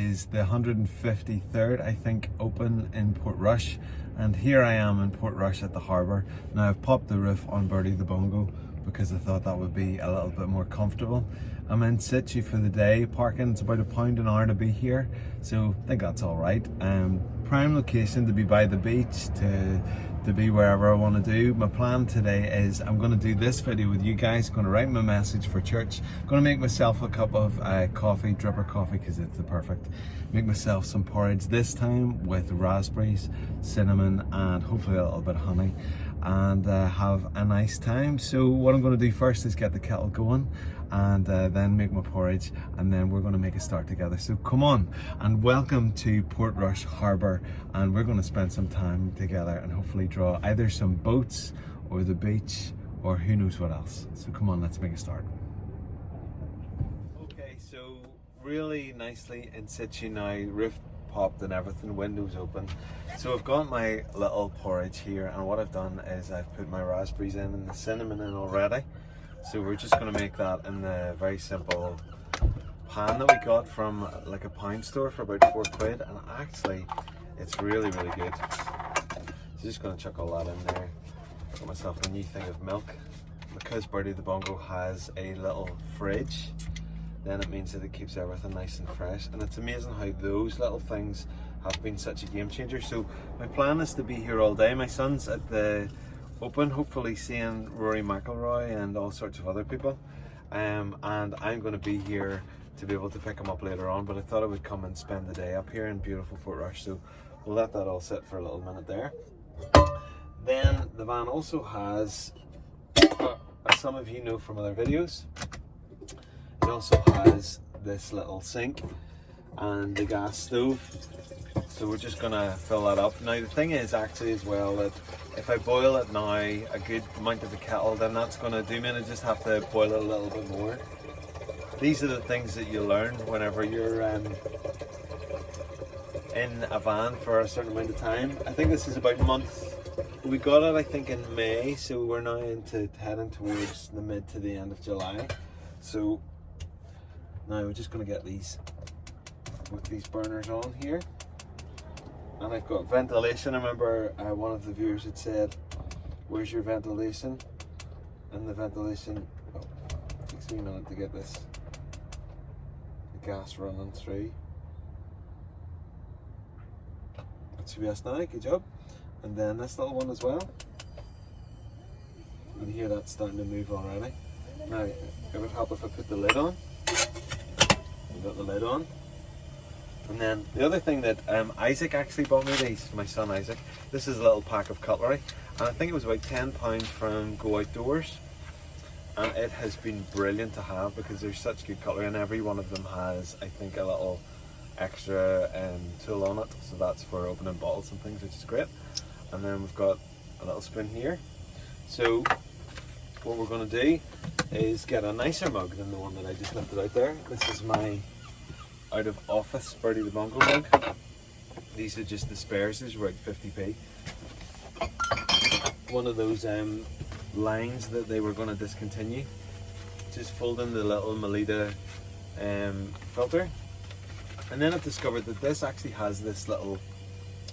is the 153rd, I think, open in Portrush, and here I am in Portrush at the harbour. Now I've popped the roof on Bertie the Bongo because I thought that would be a little bit more comfortable. I'm in situ for the day, parking, it's about £1 an hour to be here, so I think that's alright. Prime location to be by the beach, to be wherever I want to do. My plan today is I'm going to do this video with you guys, going to write my message for church, going to make myself a cup of coffee, dripper coffee, because it's the perfect, make myself some porridge, this time with raspberries, cinnamon and hopefully a little bit of honey, and have a nice time. So what I'm going to do first is get the kettle going and then make my porridge, and then we're going to make a start together. So come on and welcome to Portrush Harbour, and we're going to spend some time together and hopefully draw either some boats or the beach or who knows what else. So come on, let's make a start. Okay, so really nicely in situ now, roof popped and everything, windows open. So I've got my little porridge here, and what I've done is I've put my raspberries in and the cinnamon in already. So we're just going to make that in the very simple pan that we got from like a pound store for about £4, and actually it's really good. So just going to chuck all that in there. Got myself a new thing of milk. Because Bertie the Bongo has a little fridge, then it means that it keeps everything nice and fresh, and it's amazing how those little things have been such a game changer. So my plan is to be here all day. My son's at the open, hopefully seeing Rory McIlroy and all sorts of other people, and I'm going to be here to be able to pick him up later on, but I thought I would come and spend the day up here in beautiful Portrush, so we'll let that all sit for a little minute there. Then the van also has, as some of you know from other videos, it also has this little sink and the gas stove, so we're just gonna fill that up. Now the thing is actually as well that if I boil it now a good amount of the kettle, then that's gonna do me, and I just have to boil it a little bit more. These are the things that you learn whenever you're in a van for a certain amount of time. I think this is about a month. We got it I think in May, so we're now heading towards the mid to the end of July. So now we're just gonna get these burners on here. And I've got ventilation. I remember one of the viewers had said, where's your ventilation? And the ventilation, oh, takes me a minute to get the gas running through. That should be us now, good job. And then this little one as well. You can hear that starting to move already. Now, it would help if I put the lid on. We've got the lid on. And then the other thing that Isaac actually bought me these, my son Isaac, this is a little pack of cutlery, and I think it was about £10 from Go Outdoors, and it has been brilliant to have because there's such good cutlery, and every one of them has I think a little extra tool on it, so that's for opening bottles and things, which is great. And then we've got a little spoon here. So what we're going to do is get a nicer mug than the one that I just lifted out there. This is my out of office Bertie the Bongo mug. These are just the spares, these are about 50p. One of those lines that they were going to discontinue. Just fold in the little Melita filter. And then I've discovered that this actually has this little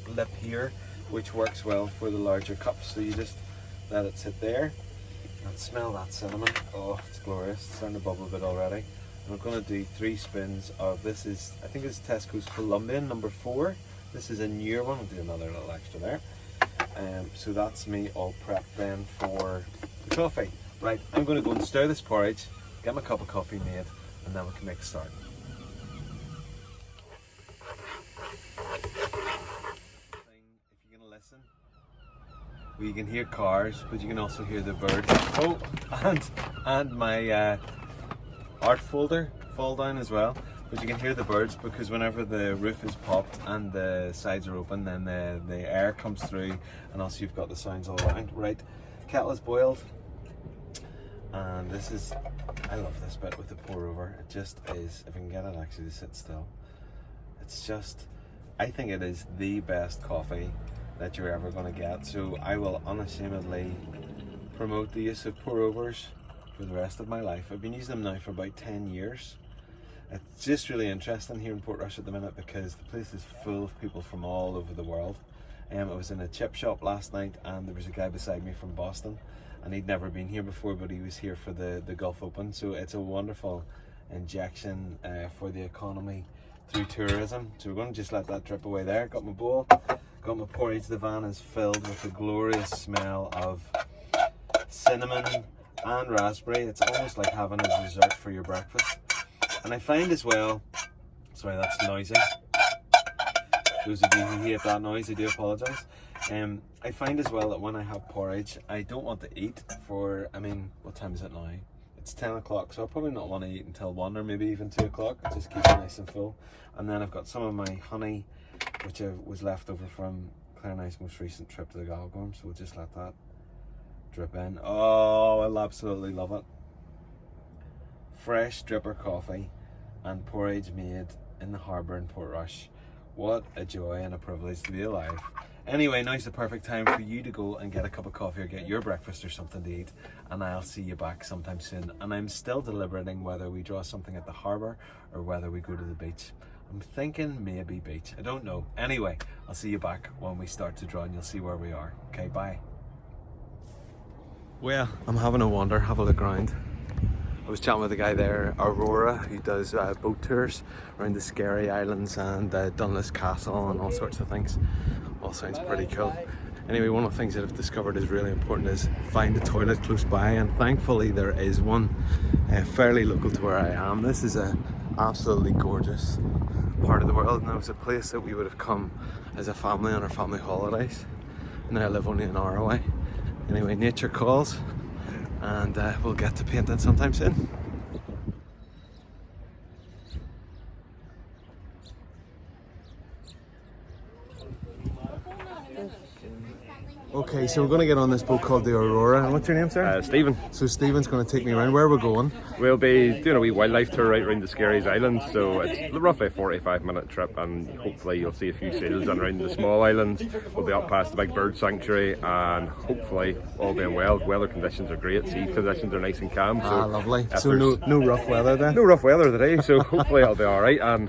lip here, which works well for the larger cups. So you just let it sit there and smell that cinnamon. Oh, it's glorious. It's starting to bubble a bit already. And I'm going to do 3 spins of this. Is I think it's Tesco's Colombian number 4. This is a newer one. I'll do another little extra there. So that's me all prepped then for the coffee. Right, I'm going to go and stir this porridge, get my cup of coffee made, and then we can make a start. If you're going to listen, well, you can hear cars, but you can also hear the birds. Oh, and my art folder fall down as well, but you can hear the birds because whenever the roof is popped and the sides are open, then the air comes through, and also you've got the sounds all around. Right, kettle is boiled, and this is, I love this bit with the pour over. It just is, if I can get it actually to sit still, it's just, I think it is the best coffee that you're ever going to get. So I will unashamedly promote the use of pour overs for the rest of my life. I've been using them now for about 10 years, It's just really interesting here in Portrush at the minute because the place is full of people from all over the world. I was in a chip shop last night and there was a guy beside me from Boston, and he'd never been here before, but he was here for the Gulf Open. So it's a wonderful injection for the economy through tourism. So we're going to just let that drip away there. Got my bowl, got my porridge. The van is filled with the glorious smell of cinnamon and raspberry. It's almost like having a dessert for your breakfast. And I find as well, sorry that's noisy, those of you who hate that noise, I do apologise. I find as well that when I have porridge, I don't want to eat for, I mean, what time is it now? It's 10 o'clock, so I'll probably not want to eat until 1 or maybe even 2 o'clock. Just keep it nice and full. And then I've got some of my honey, which was left over from Claire and I's most recent trip to the Galgorm, so we'll just let that drip in. Oh, I'll absolutely love it. Fresh dripper coffee and porridge made in the harbour in Portrush. What a joy and a privilege to be alive. Anyway, now's the perfect time for you to go and get a cup of coffee or get your breakfast or something to eat, and I'll see you back sometime soon. And I'm still deliberating whether we draw something at the harbour or whether we go to the beach. I'm thinking maybe beach, I don't know. Anyway, I'll see you back when we start to draw and you'll see where we are. Okay, bye. Well, I'm having a wander, have a look around. I was chatting with a guy there, Aurora, who does boat tours around the Skerries Islands and Dunluce Castle and all sorts of things. All sounds pretty cool. Anyway, one of the things that I've discovered is really important is find a toilet close by, and thankfully there is one fairly local to where I am. This is a absolutely gorgeous part of the world, and it was a place that we would have come as a family on our family holidays. Now I live only an hour away. Anyway, nature calls, and we'll get to painting sometime soon. Okay, so we're going to get on this boat called the Aurora. And what's your name, sir? Stephen. So Stephen's going to take me around. Where are we going? We'll be doing a wee wildlife tour right around the Skerries Islands, so it's roughly a 45-minute trip, and hopefully you'll see a few seals and around the small islands. We'll be up past the big bird sanctuary, and hopefully, all being well, weather conditions are great, sea conditions are nice and calm. So lovely. So no rough weather then? No rough weather today, so hopefully it'll be alright, and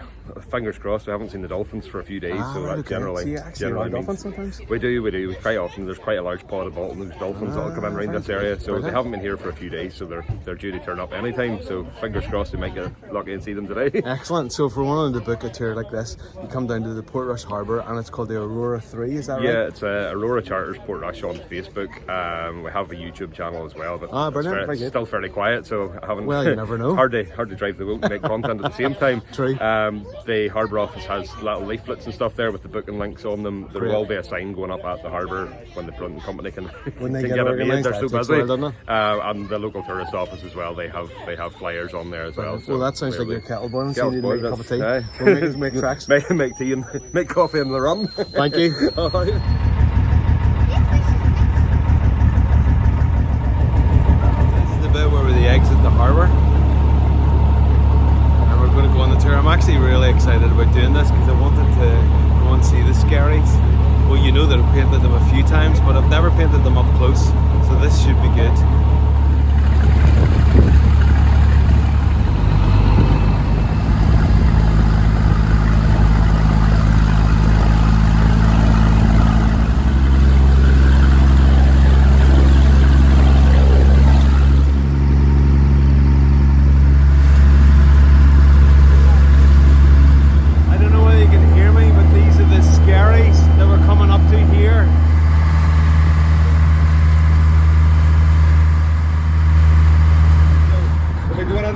fingers crossed we haven't seen the dolphins for a few days, so that generally... So you actually run dolphins sometimes? We do, quite often. There's quite a large pod of bottlenose dolphins that'll come in around this area, so they haven't been here for a few days, so they're due to turn up anytime, so fingers crossed we might get lucky and see them today. Excellent. So if we're wanting to book a tour like this, you come down to the Portrush Harbour, and it's called the Aurora 3, is that right? Yeah, it's Aurora Charters Portrush on Facebook. We have a YouTube channel as well, but it's still fairly quiet, so I haven't... Well, you never know. hard to drive the boat and make content at the same time. True. The harbour office has little leaflets and stuff there with the booking links on them. There will be a sign going up at the harbour when the Brunton company can get it made. They're so busy. And the local tourist office as well, they have flyers on there as well. So that sounds like your kettle boiling, so you need to make a cup of tea. We'll make tracks. Make tea and make coffee on the run. Thank you. This is the bit where we exit the harbour, and we're going to go on the tour. I'm actually really excited about doing this because I wanted to go and see the Skerries. Well, you know that I've painted them a few times, but I've never painted them up close, so this should be good.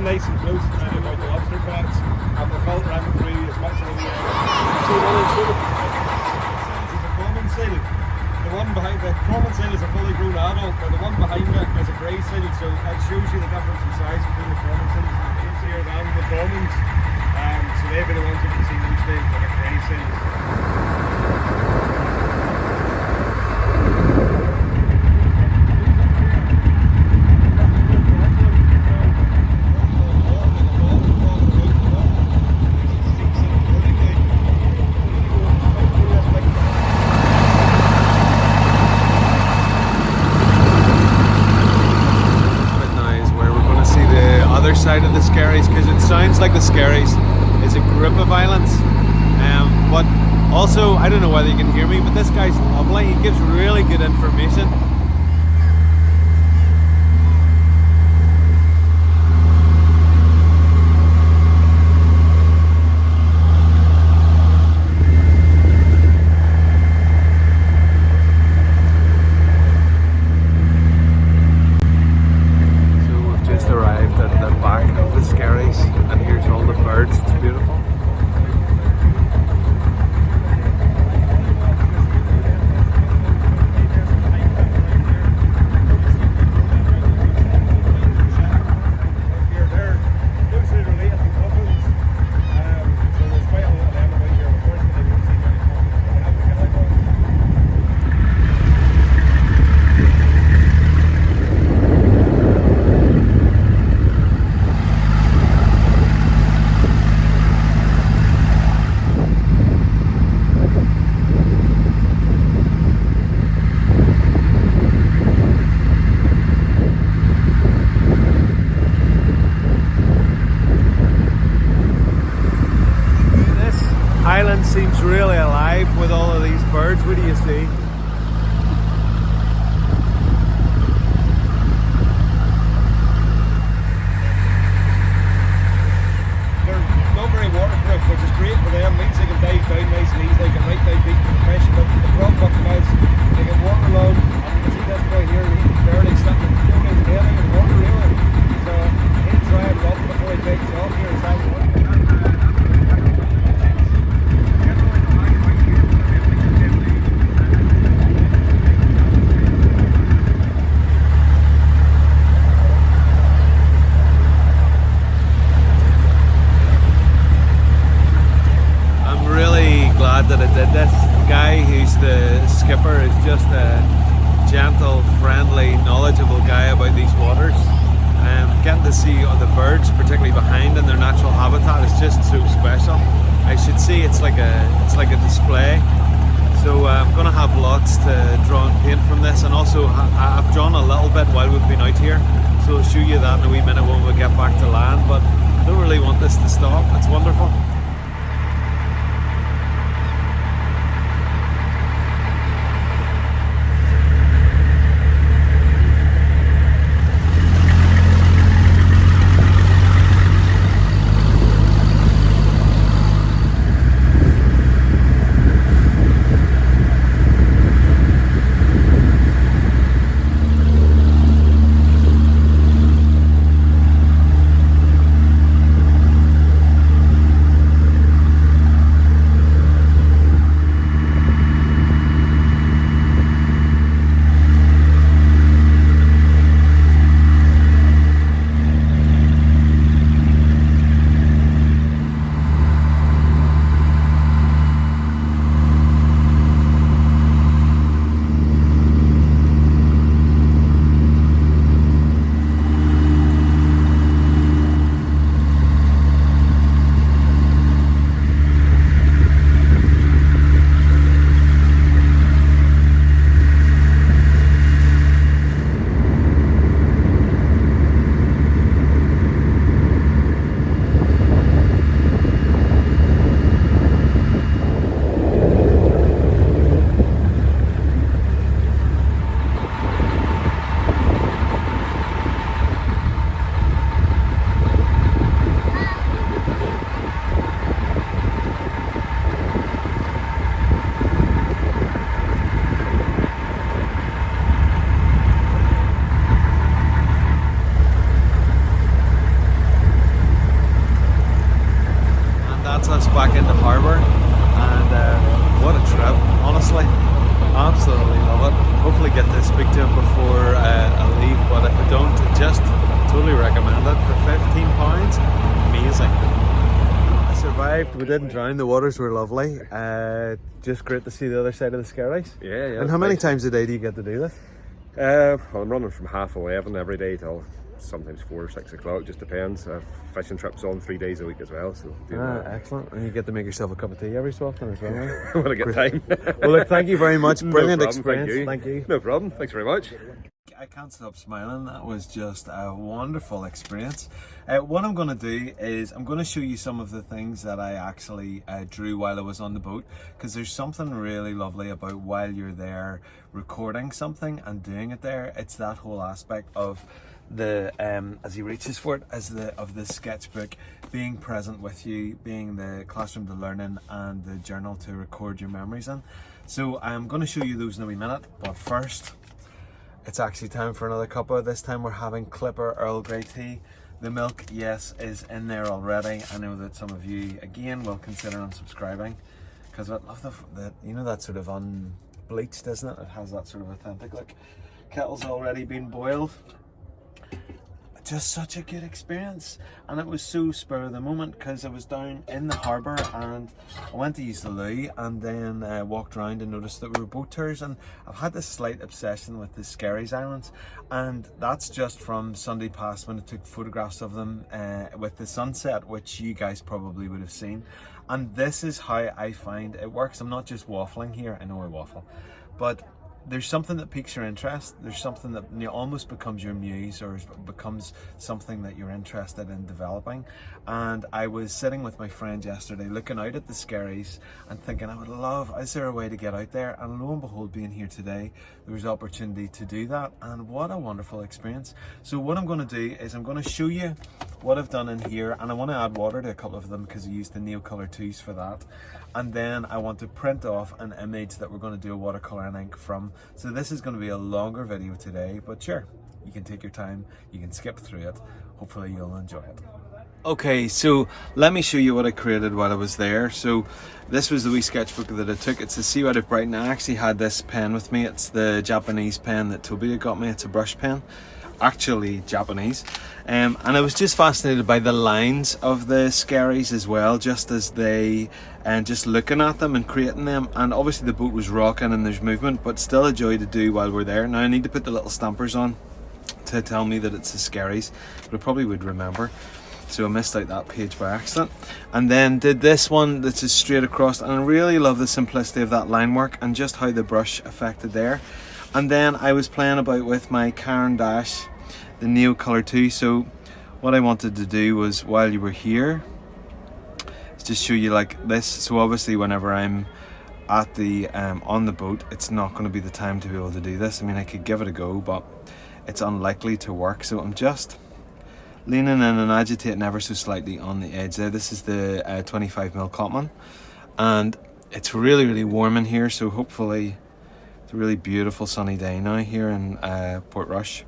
Nice and close to the lobster pots, and we're filtering through as much of the so the common seal. The one behind the common seal is a fully grown adult, but the one behind it is a grey seal, so it shows you the difference in size between the common seals and the grey seals and the commons. So they'd be the ones you can see mostly with the grey seals. side of the Skerries, because it sounds like the Skerries is a group of islands. But also, I don't know whether you can hear me, but this guy's lovely. He gives really good information. Arrived at the back of the Skerries, and here's all the birds. It's beautiful. Island seems really alive with all of these birds. What do you see? They're not very waterproof, which is great for them. Means they can dive down nice and easy. They can right down deep to the fish. But the problem with them is they get waterlogged. And you can see this guy here, he's barely slipping. He don't get anything in water really. So he'll try and run before he takes off here. That I did this. The guy who's the skipper is just a gentle, friendly, knowledgeable guy about these waters. Getting to see the birds, particularly behind in their natural habitat, is just so special. I should say it's like a display. So I'm going to have lots to draw and paint from this, and also I've drawn a little bit while we've been out here. So I'll show you that in a wee minute when we get back to land. But I don't really want this to stop. It's wonderful. Back into harbour, and what a trip, honestly. Absolutely love it. Hopefully get to speak to him before I leave, but if I don't, just totally recommend it for £15. Amazing. I survived. We didn't drown. The waters were lovely. Just great to see the other side of the Skerries. Yeah. And how many times a day do you get to do this? Well, I'm running from 11:30 every day till sometimes 4 or 6 o'clock, just depends. I have fishing trips on 3 days a week as well, so excellent. And you get to make yourself a cup of tea every so often as well, eh? when I get time. Well, look, thank you very much. Brilliant No problem, experience. Thank you. No problem. Thanks very much. I can't stop smiling. That was just a wonderful experience. What I'm going to do is I'm going to show you some of the things that I actually drew while I was on the boat, because there's something really lovely about while you're there recording something and doing it there. It's that whole aspect of the as he reaches for it, of the sketchbook being present with you, being the classroom to learning and the journal to record your memories in. So I'm going to show you those in a wee minute, but first it's actually time for another cuppa. This time we're having Clipper Earl Grey tea. The milk, yes, is in there already. I know that some of you again will consider unsubscribing, because I love the you know, that sort of unbleached, isn't it? It has that sort of authentic look. Kettle's already been boiled. Just such a good experience, and it was so spur of the moment because I was down in the harbour and I went to use the loo, and then walked around and noticed that we were boat tours. And I've had this slight obsession with the Skerries Islands, and that's just from Sunday past when I took photographs of them with the sunset, which you guys probably would have seen. And this is how I find it works. I'm not just waffling here, I know I waffle, but there's something that piques your interest. There's something that almost becomes your muse, or becomes something that you're interested in developing. And I was sitting with my friend yesterday looking out at the Skerries and thinking, I would love, is there a way to get out there? And lo and behold, being here today, there was opportunity to do that, and what a wonderful experience. So what I'm going to do is I'm going to show you what I've done in here, and I want to add water to a couple of them because I used the Neocolour 2s for that. And then I want to print off an image that we're going to do a watercolour and ink from. So this is going to be a longer video today, but sure, you can take your time, you can skip through it. Hopefully you'll enjoy it. Okay, so let me show you what I created while I was there. So this was the wee sketchbook that I took. It's the Seawhite of Brighton. I actually had this pen with me. It's the Japanese pen that Toby got me. It's a brush pen, actually Japanese. And I was just fascinated by the lines of the Skerries as well, just as they, and just looking at them and creating them. And obviously the boat was rocking and there's movement, but still a joy to do while we're there. Now I need to put the little stampers on to tell me that it's the Skerries, but I probably would remember. So I missed out that page by accident. And then did this one that's just straight across, and I really love the simplicity of that line work and just how the brush affected there. And then I was playing about with my Caran dash, the Neocolour 2. So what I wanted to do was, while you were here, is just show you like this. So obviously whenever I'm at the on the boat, it's not going to be the time to be able to do this. I mean, I could give it a go, but it's unlikely to work. So I'm just leaning in and agitating ever so slightly on the edge there. This is the 25mm Cotman, and it's really, really warm in here, so hopefully it's a really beautiful sunny day now here in Portrush.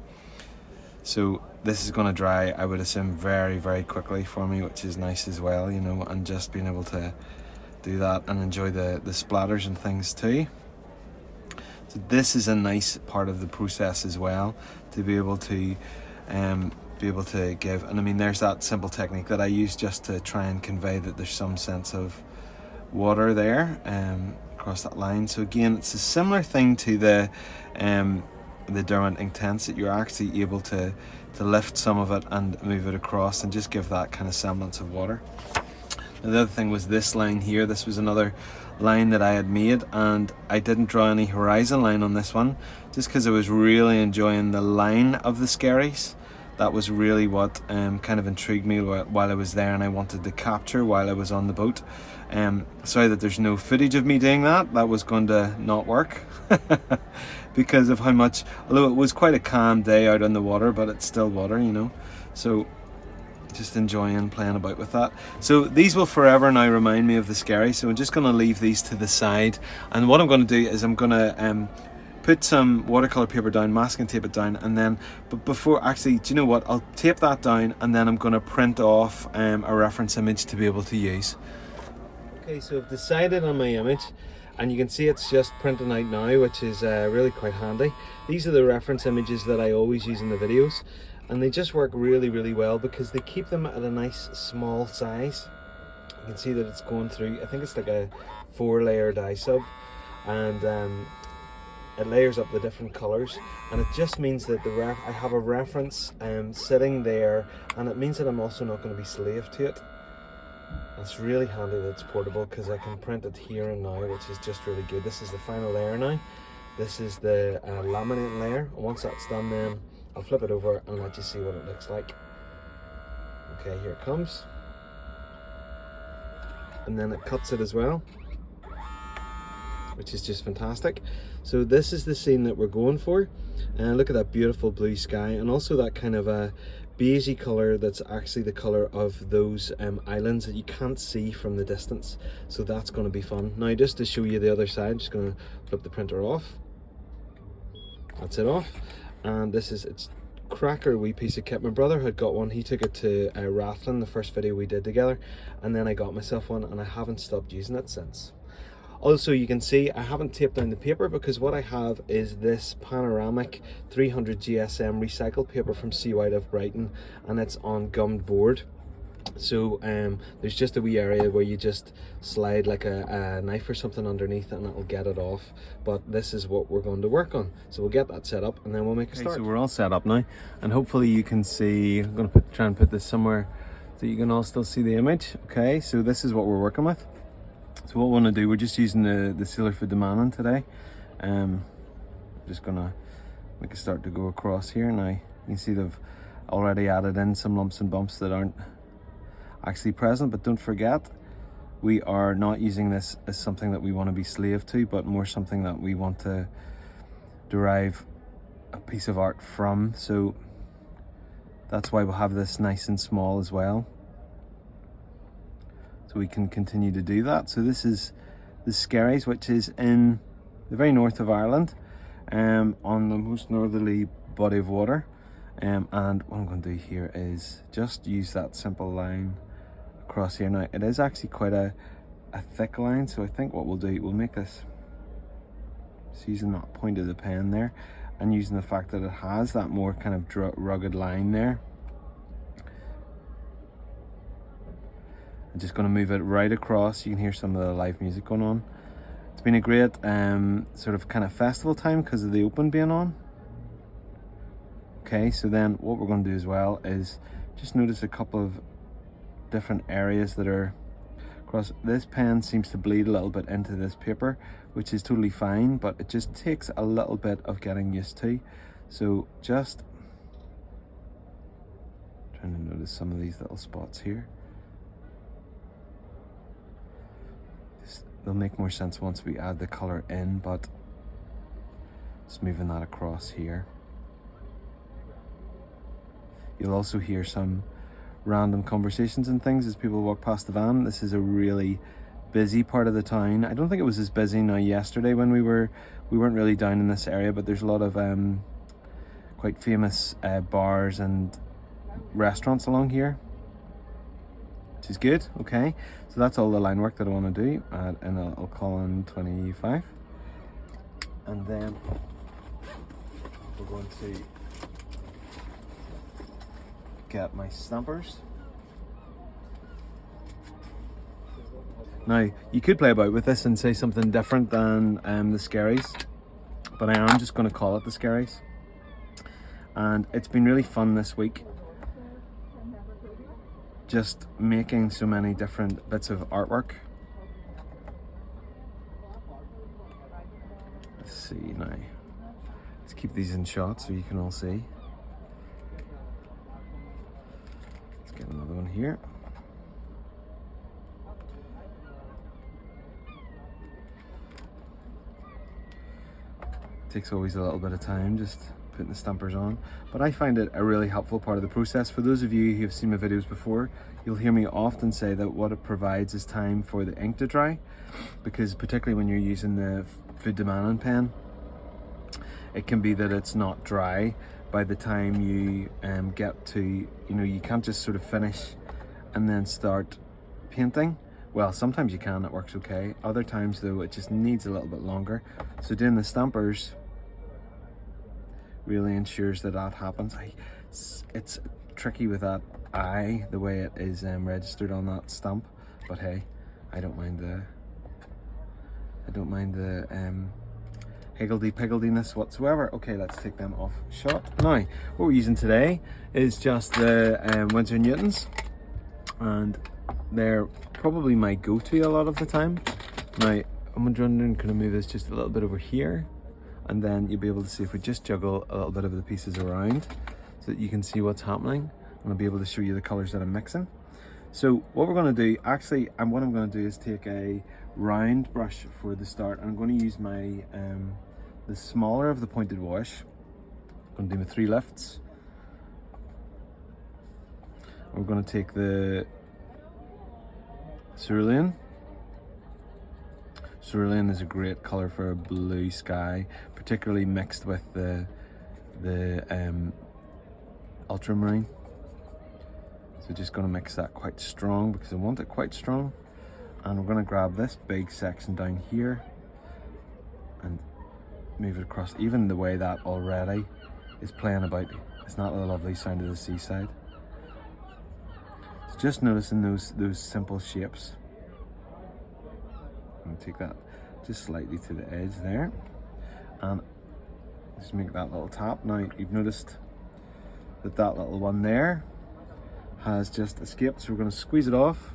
So this is going to dry, I would assume, very, very quickly for me, which is nice as well, you know, and just being able to do that and enjoy the splatters and things too. So this is a nice part of the process as well, to be able to give. And I mean, there's that simple technique that I use just to try and convey that there's some sense of water there across that line. So again, it's a similar thing to the Derwent Intense, that you're actually able to lift some of it and move it across and just give that kind of semblance of water. Now, the other thing was this line here. This was another line that I had made, and I didn't draw any horizon line on this one just because I was really enjoying the line of the Skerries. That was really what kind of intrigued me while I was there, and I wanted to capture while I was on the boat. Sorry that there's no footage of me doing that. That was going to not work because of how much, although it was quite a calm day out on the water, but it's still water, you know. So just enjoying playing about with that. So these will forever now remind me of the Skerries, so I'm just going to leave these to the side, and what I'm going to do is I'm going to put some watercolour paper down, masking tape it down, and then, but before, actually, do you know what, I'll tape that down and then I'm going to print off a reference image to be able to use. Okay, so I've decided on my image, and you can see it's just printing out now, which is really quite handy. These are the reference images that I always use in the videos, and they just work really, really well because they keep them at a nice small size. You can see that it's going through, I think it's like a 4-layer dye sub, and it layers up the different colours, and it just means that I have a reference sitting there, and it means that I'm also not going to be slave to it. It's really handy that it's portable because I can print it here and now, which is just really good. This is the final layer now. This is the laminating layer. Once that's done, then I'll flip it over and let you see what it looks like. Okay, here it comes. And then it cuts it as well, which is just fantastic. So this is the scene that we're going for. And look at that beautiful blue sky, and also that kind of a beigey color that's actually the color of those islands that you can't see from the distance. So that's going to be fun. Now, just to show you the other side, I'm just going to flip the printer off. That's it off. And this is, it's cracker wee piece of kit. My brother had got one. He took it to Rathlin, the first video we did together, and then I got myself one, and I haven't stopped using it since. Also, you can see I haven't taped down the paper because what I have is this panoramic 300 GSM recycled paper from Seawhite of Brighton, and it's on gummed board. So there's just a wee area where you just slide like a knife or something underneath and it'll get it off. But this is what we're going to work on. So we'll get that set up and then we'll make a start. So we're all set up now, and hopefully you can see, I'm going to try and put this somewhere so you can all still see the image. Okay, so this is what we're working with. So what we want to do, we're just using the sealer Fude Mannen today. Just going to make a start to go across here. Now you can see they've already added in some lumps and bumps that aren't actually present, but don't forget, we are not using this as something that we want to be slave to, but more something that we want to derive a piece of art from. So that's why we'll have this nice and small as well, so we can continue to do that. So this is the Skerries, which is in the very north of Ireland, on the most northerly body of water. And what I'm going to do here is just use that simple line across here. Now it is actually quite a thick line, so I think what we'll do, we'll make this just using that point of the pen there and using the fact that it has that more kind of rugged line there. I'm just going to move it right across. You can hear some of the live music going on. It's been a great sort of kind of festival time because of the open being on. Okay, so then what we're going to do as well is just notice a couple of different areas that are across. This pen seems to bleed a little bit into this paper, which is totally fine, but it just takes a little bit of getting used to. So just trying to notice some of these little spots here. They'll make more sense once we add the color in, but just moving that across here. You'll also hear some random conversations and things as people walk past the van. This is a really busy part of the town. I don't think it was as busy now yesterday when we weren't really down in this area, but there's a lot of quite famous bars and restaurants along here, which is good. Okay, so that's all the line work that I want to do, and I'll call in 25, and then we're going to get my stampers. Now you could play about with this and say something different than the Skerries, but I am just going to call it the Skerries, and it's been really fun this week just making so many different bits of artwork. Let's see now. Let's keep these in shot so you can all see. Let's get another one here. Takes always a little bit of time just putting the stampers on, but I find it a really helpful part of the process. For those of you who have seen my videos before, you'll hear me often say that what it provides is time for the ink to dry, because particularly when you're using the Fude Mannen pen, it can be that it's not dry by the time you get to, you can't just sort of finish and then start painting. Well, sometimes you can, it works okay. Other times though, it just needs a little bit longer. So doing the stampers really ensures that happens. It's tricky with that eye, the way it is registered on that stamp, but hey, I don't mind the higgledy-pigglediness whatsoever. Okay, let's take them off shot. Now, what we're using today is just the Winsor Newtons, and they're probably my go-to a lot of the time. Now, I'm wondering, can I move this just a little bit over here? and then you'll be able to see if we just juggle a little bit of the pieces around so that you can see what's happening, and I'll be able to show you the colors that I'm mixing. So what we're going to do, actually, and what I'm going to do is take a round brush for the start. I'm going to use my the smaller of the pointed wash. I'm going to do my 3 lifts. We're going to take the cerulean. Cerulean is a great color for a blue sky, particularly mixed with the ultramarine. So just going to mix that quite strong because I want it quite strong. And we're going to grab this big section down here and move it across. Even the way that already is playing about, it's not the lovely sound of the seaside. So just noticing those simple shapes. I'm going to take that just slightly to the edge there and just make that little tap. Now you've noticed that little one there has just escaped, so we're going to squeeze it off,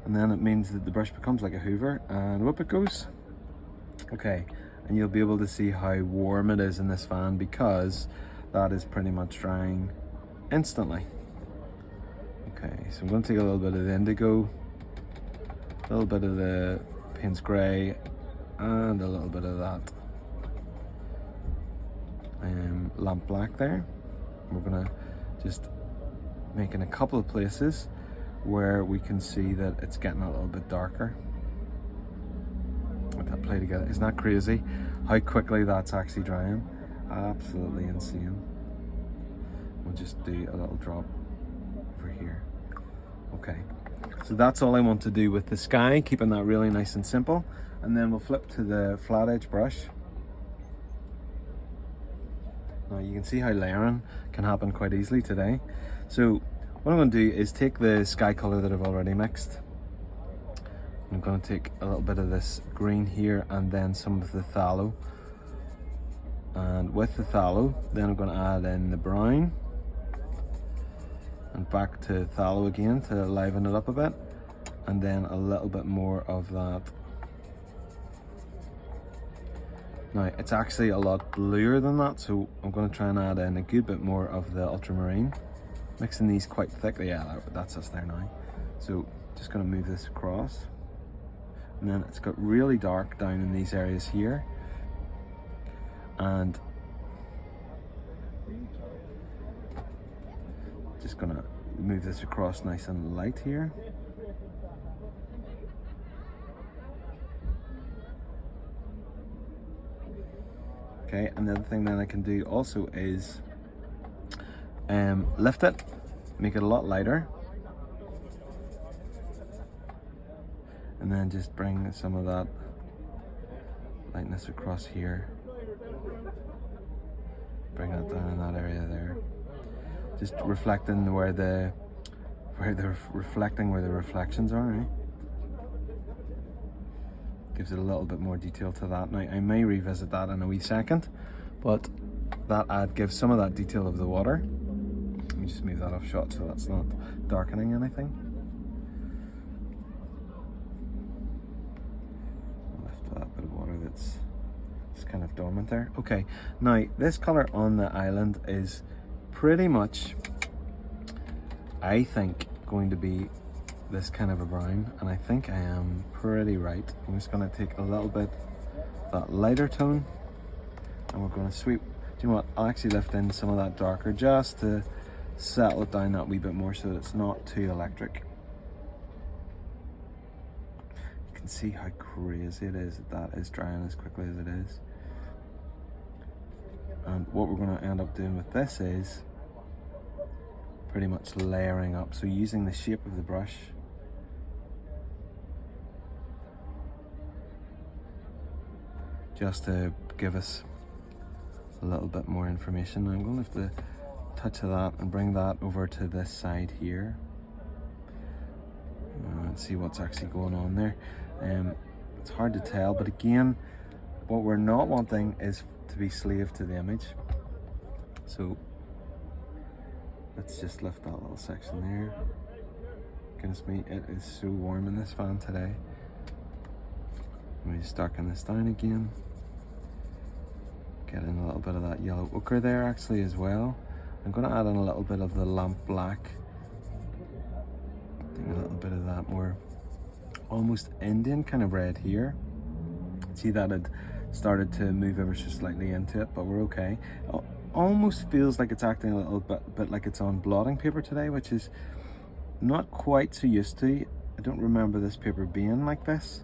and then it means that the brush becomes like a hoover, and whoop it goes. Okay, and you'll be able to see how warm it is in this fan because that is pretty much drying instantly. Okay, so I'm going to take a little bit of the indigo, a little bit of the Payne's grey, and a little bit of that lamp black there. We're going to just make in a couple of places where we can see that it's getting a little bit darker. Let that play together. Isn't that crazy how quickly that's actually drying? Absolutely insane. We'll just do a little drop over here. Okay, so that's all I want to do with the sky, keeping that really nice and simple. And then we'll flip to the flat edge brush. Now you can see how layering can happen quite easily today. So what I'm going to do is take the sky color that I've already mixed. I'm going to take a little bit of this green here and then some of the phthalo. And with the phthalo, then I'm going to add in the brown. And back to phthalo again to liven it up a bit. And then a little bit more of that. Now it's actually a lot bluer than that, so I'm going to try and add in a good bit more of the ultramarine. Mixing these quite thickly, yeah, that's us there now. So just going to move this across. And then it's got really dark down in these areas here. And just going to move this across nice and light here. Okay, and the other thing that I can do also is lift it, make it a lot lighter, and then just bring some of that lightness across here. Bring that down in that area there. Just reflecting where the reflections are, right? Gives it a little bit more detail to that. Now I may revisit that in a wee second, but that ad gives some of that detail of the water. Let me just move that off shot so that's not darkening anything. Lift that bit of water that's kind of dormant there. Okay, now this colour on the island is pretty much, I think, going to be this kind of a brown, and I think I am pretty right. I'm just going to take a little bit of that lighter tone and we're going to sweep. Do you know what, I'll actually lift in some of that darker just to settle it down that wee bit more so that it's not too electric. You can see how crazy it is that is drying as quickly as it is. And what we're going to end up doing with this is pretty much layering up, so using the shape of the brush just to give us a little bit more information. Now I'm going to have to touch of that and bring that over to this side here and see what's actually going on there. It's hard to tell, but again, what we're not wanting is to be slave to the image. So let's just lift that little section there. Goodness me, it is so warm in this fan today. Let me just darken this down again. Get in a little bit of that yellow ochre there actually as well. I'm going to add in a little bit of the lamp black. I think a little bit of that more almost Indian kind of red here. See that it started to move ever so slightly into it, but we're okay. It almost feels like it's acting a little bit like it's on blotting paper today, which is not quite so used to. I don't remember this paper being like this,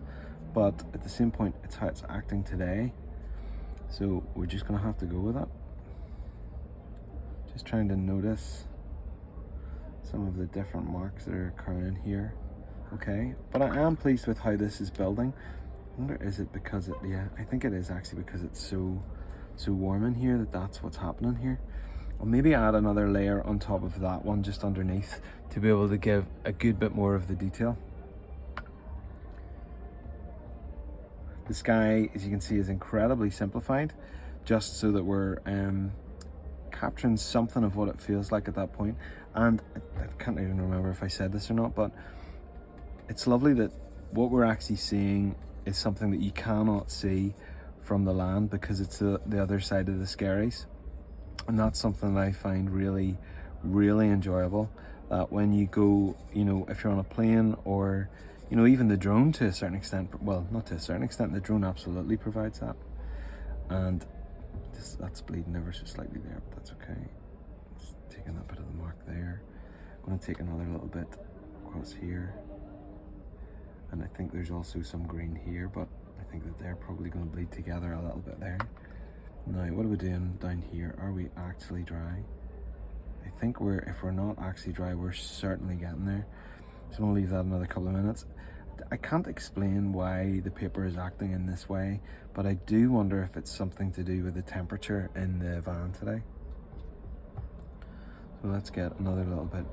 but at the same point, it's how it's acting today. So we're just gonna have to go with it. Just trying to notice some of the different marks that are occurring here. Okay, but I am pleased with how this is building. I wonder, is it because it, yeah, I think it is actually because it's so warm in here that's what's happening here. I'll maybe add another layer on top of that one just underneath to be able to give a good bit more of the detail. The sky, as you can see, is incredibly simplified, just so that we're capturing something of what it feels like at that point. And I can't even remember if I said this or not, but it's lovely that what we're actually seeing is something that you cannot see from the land because it's the other side of the Skerries. And that's something that I find really, really enjoyable. That when you go, you know, if you're on a plane or, you know, even the drone to a certain extent, well, not to a certain extent, the drone absolutely provides that. And that's bleeding ever so slightly there, but that's okay. Just taking that bit of the mark there. I'm going to take another little bit across here. And I think there's also some green here, but I think that they're probably going to bleed together a little bit there. Now, what are we doing down here? Are we actually dry? I think if we're not actually dry, we're certainly getting there. So I'm going to leave that another couple of minutes. I can't explain why the paper is acting in this way, but I do wonder if it's something to do with the temperature in the van today. So let's get another little bit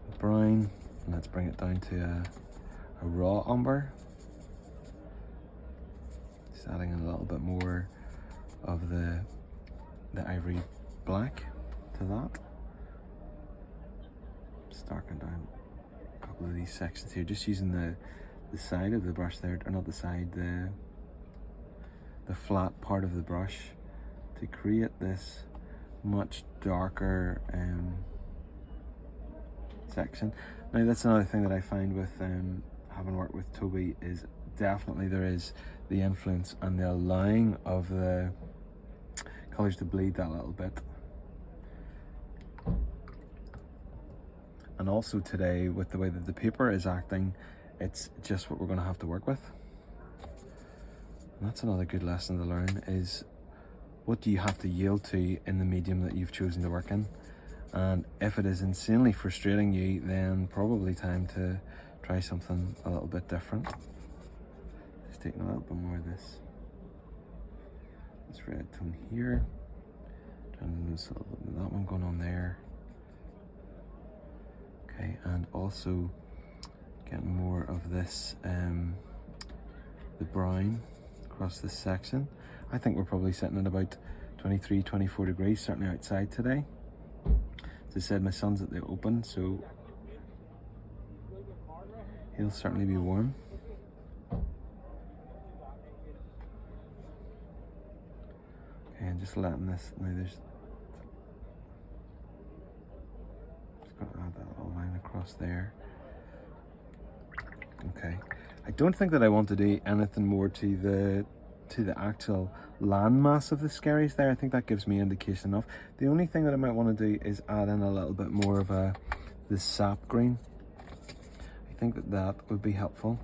of brown, and let's bring it down to a raw umber. Just adding in a little bit more of the ivory black to that. Just darken down a couple of these sections here, just using the side of the brush there, or not the side, the flat part of the brush to create this much darker section. Now that's another thing that I find with having worked with Toby is definitely there is the influence and the allowing of the colours to bleed that little bit. And also today, with the way that the paper is acting, it's just what we're going to have to work with. And that's another good lesson to learn, is what do you have to yield to in the medium that you've chosen to work in. And if it is insanely frustrating you, then probably time to try something a little bit different. Just taking a little bit more of this red tone here. Trying to notice a little bit of that one going on there. Okay, and also getting more of this, the brown across this section. I think we're probably sitting at about 23, 24 degrees, certainly outside today. As I said, my son's at the open, so he'll certainly be warm. Okay, and just letting this, now there's, just going to add that little line across there. Okay, I don't think that I want to do anything more to the actual land mass of the Skerries there. I think that gives me indication enough. The only thing that I might want to do is add in a little bit more of the sap green. I think that would be helpful.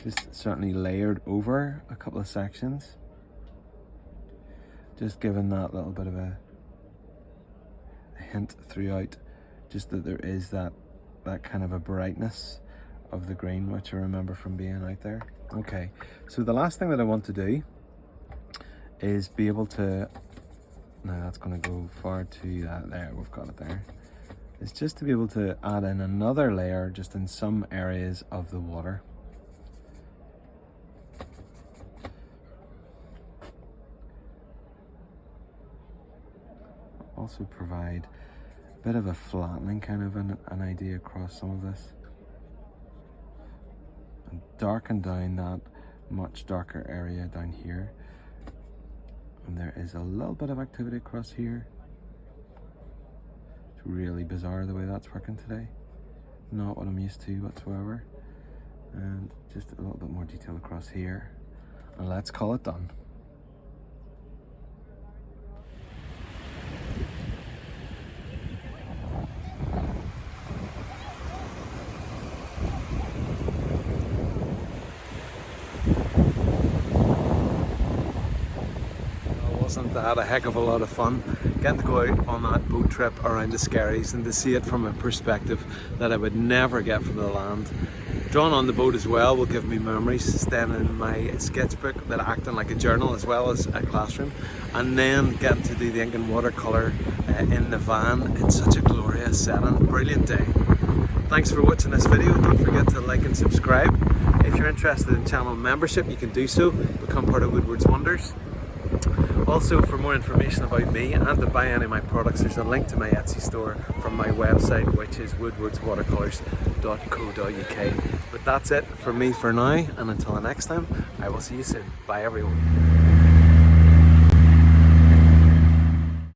Just certainly layered over a couple of sections. Just giving that little bit of a hint throughout, just that there is that kind of a brightness of the green, which I remember from being out there. Okay, so the last thing that I want to do is be able to, now that's going to go far to that, there, we've got it there, is just to be able to add in another layer just in some areas of the water. Also provide a bit of a flattening kind of an idea across some of this. And darken down that much darker area down here. And there is a little bit of activity across here. It's really bizarre the way that's working today. Not what I'm used to whatsoever. And just a little bit more detail across here. And let's call it done. I had a heck of a lot of fun getting to go out on that boat trip around the Skerries and to see it from a perspective that I would never get from the land. Drawn on the boat as well will give me memories, staying in my sketchbook that acting like a journal as well as a classroom, and then getting to do the ink and watercolour in the van in such a glorious setting. Brilliant day. Thanks for watching this video. Don't forget to like and subscribe. If you're interested in channel membership, you can do so, become part of Woodward's Wonders. Also, for more information about me and to buy any of my products, there's a link to my Etsy store from my website, which is woodwardswatercolours.co.uk. But that's it for me for now, and until the next time, I will see you soon. Bye everyone.